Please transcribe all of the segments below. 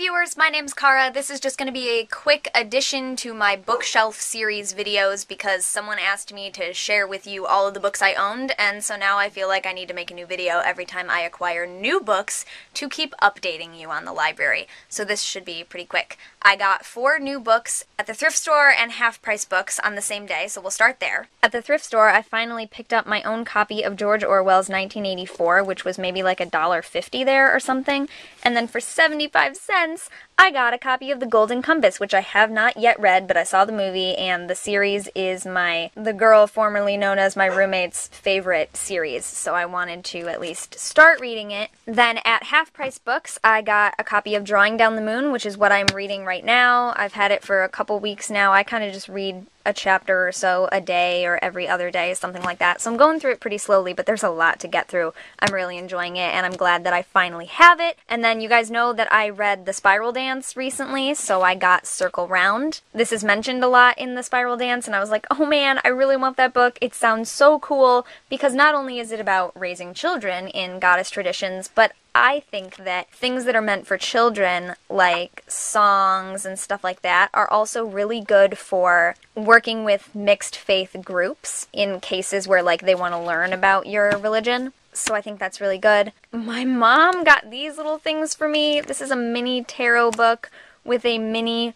viewers, my name's Kara. This is just going to be a quick addition to my bookshelf series videos because someone asked me to share with you all of the books I owned, and so now I feel like I need to make a new video every time I acquire new books to keep updating you on the library. So this should be pretty quick. I got 4 new books at the thrift store and half-price books on the same day, so we'll start there. At the thrift store, I finally picked up my own copy of George Orwell's 1984, which was maybe like $1.50 there or something, and then for 75 cents, I got a copy of The Golden Compass, which I have not yet read, but I saw the movie, and the series is the girl formerly known as my roommate's favorite series, so I wanted to at least start reading it. Then at Half Price Books, I got a copy of Drawing Down the Moon, which is what I'm reading right now. I've had it for a couple weeks now. I kind of just read a chapter or so a day or every other day, something like that. So I'm going through it pretty slowly, but there's a lot to get through. I'm really enjoying it, and I'm glad that I finally have it. And then you guys know that I read The Spiral Dance recently, so I got Circle Round. This is mentioned a lot in The Spiral Dance, and I was like, oh man, I really want that book. It sounds so cool, because not only is it about raising children in goddess traditions, but I think that things that are meant for children, like songs and stuff like that, are also really good for working with mixed faith groups in cases where, like, they want to learn about your religion. So I think that's really good. My mom got these little things for me. This is a mini tarot book with a mini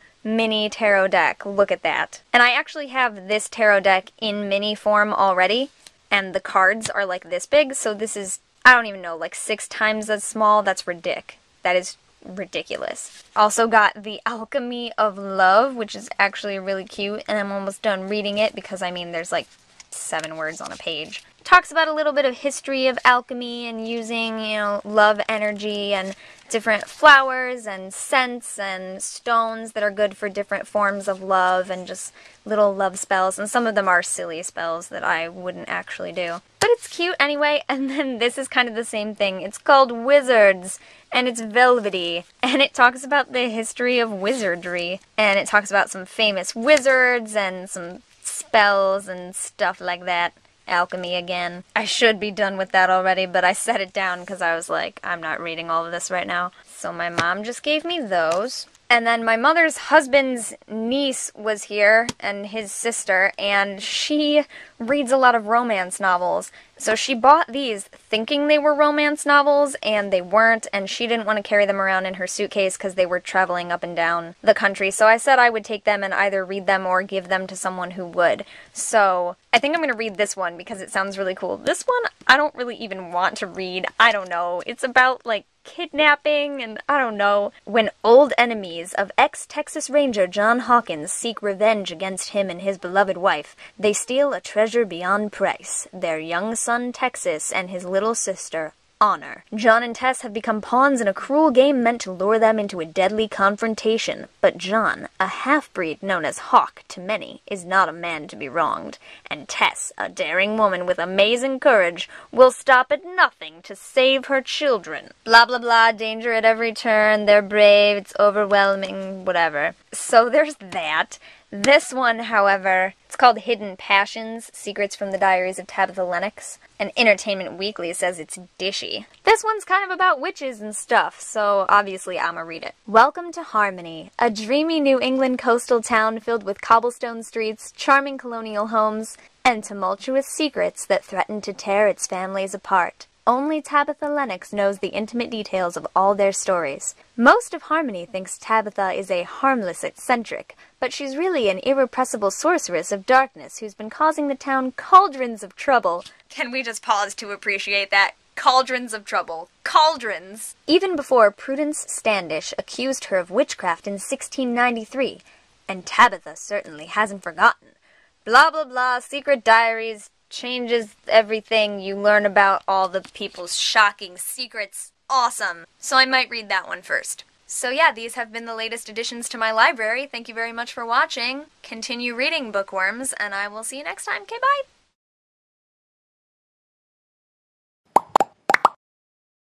tarot deck. Look at that. And I actually have this tarot deck in mini form already, and the cards are like this big, so this is, I don't even know, like 6 times as small. That's ridiculous. That is ridiculous. Also got The Alchemy of Love, which is actually really cute, and I'm almost done reading it because, I mean, there's like 7 words on a page. Talks about a little bit of history of alchemy and using, you know, love energy and different flowers and scents and stones that are good for different forms of love and just little love spells. And some of them are silly spells that I wouldn't actually do. But it's cute anyway. And then this is kind of the same thing. It's called Wizards, and it's velvety. And it talks about the history of wizardry. And it talks about some famous wizards and some spells and stuff like that. Alchemy again. I should be done with that already, but I set it down because I was like, I'm not reading all of this right now. So my mom just gave me those. And then my mother's husband's niece was here, and his sister, and she reads a lot of romance novels. So she bought these thinking they were romance novels, and they weren't, and she didn't want to carry them around in her suitcase because they were traveling up and down the country. So I said I would take them and either read them or give them to someone who would. So I think I'm going to read this one because it sounds really cool. This one, I don't really even want to read. I don't know. It's about, like, kidnapping, and I don't know. When old enemies of ex-Texas Ranger John Hawkins seek revenge against him and his beloved wife, they steal a treasure beyond price, their young son Texas and his little sister Honor. John and Tess have become pawns in a cruel game meant to lure them into a deadly confrontation. But John, a half-breed known as Hawk to many, is not a man to be wronged. And Tess, a daring woman with amazing courage, will stop at nothing to save her children. Blah blah blah, danger at every turn, they're brave, it's overwhelming, whatever. So there's that. This one, however, it's called Hidden Passions, Secrets from the Diaries of Tabitha Lennox, and Entertainment Weekly says it's dishy. This one's kind of about witches and stuff, so obviously I'ma read it. Welcome to Harmony, a dreamy New England coastal town filled with cobblestone streets, charming colonial homes, and tumultuous secrets that threaten to tear its families apart. Only Tabitha Lennox knows the intimate details of all their stories. Most of Harmony thinks Tabitha is a harmless eccentric, but she's really an irrepressible sorceress of darkness who's been causing the town cauldrons of trouble. Can we just pause to appreciate that? Cauldrons of trouble. Cauldrons! Even before Prudence Standish accused her of witchcraft in 1693, and Tabitha certainly hasn't forgotten. Blah blah blah, secret diaries, changes everything, you learn about all the people's shocking secrets. Awesome! So I might read that one first. So yeah, these have been the latest additions to my library. Thank you very much for watching. Continue reading, Bookworms, and I will see you next time. Okay, bye!